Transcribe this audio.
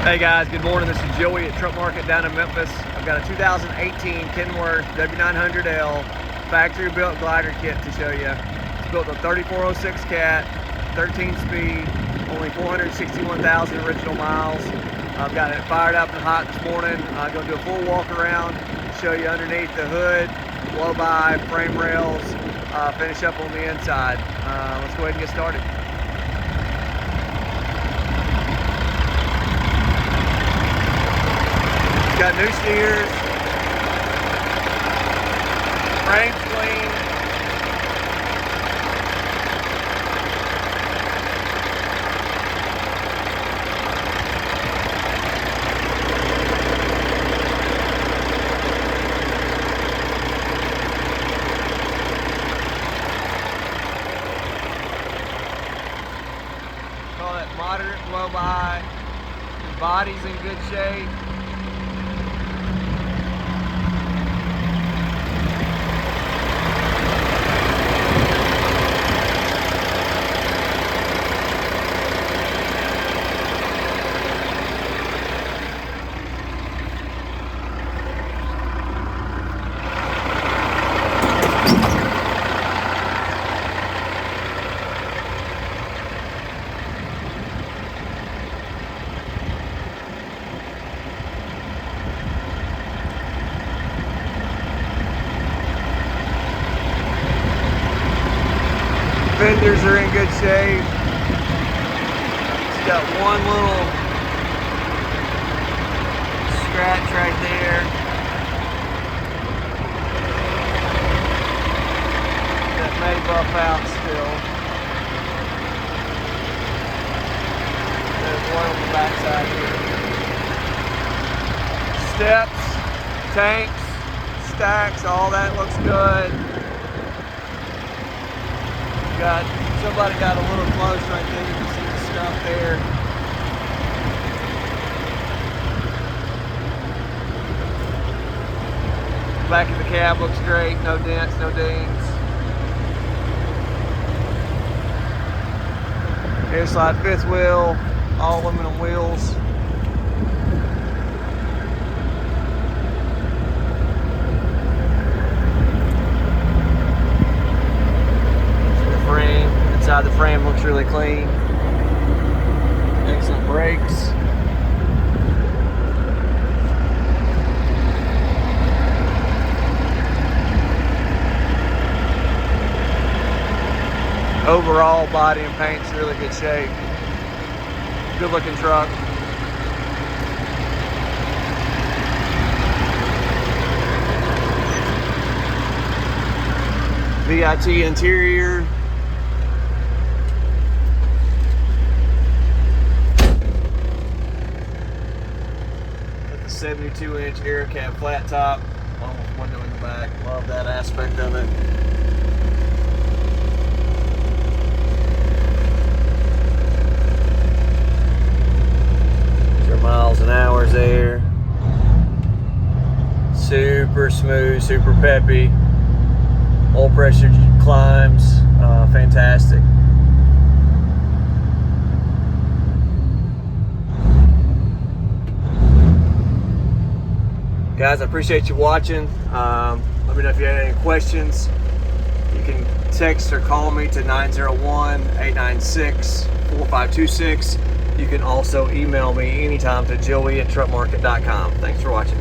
Hey guys, good morning. This is Joey at Truck Market down in Memphis. I've got a 2018 Kenworth W900L factory built glider kit to show you. It's built with a 3406 cat, 13 speed, only 461,000 original miles. I've got it fired up and hot this morning. I'm going to do a full walk around, show you underneath the hood, blow by, frame rails, finish up on the inside. Let's go ahead and get started. Got new steers, frame's clean, call it moderate blow by, the body's in good shape. Fenders are in good shape. It's got one little scratch right there. That may buff out still. There's one on the backside here. Steps, tanks, stacks, all that looks good. Somebody got a little close right there. You can see the stuff there. Back of the cab looks great. No dents, no dings. Air slide fifth wheel, all aluminum wheels. Inside the frame looks really clean. Excellent brakes. Overall, body and paint's in really good shape. Good looking truck. VIT interior. With the 72-inch air cab flat top, along with window in the back. Love that aspect of it. Miles an hour there. Super smooth, super peppy. Oil pressure climbs, fantastic. Guys, I appreciate you watching. Let me know if you have any questions. You can text or call me to 901-896-4526. You can also email me anytime to joey@truckmarket.com. Thanks for watching.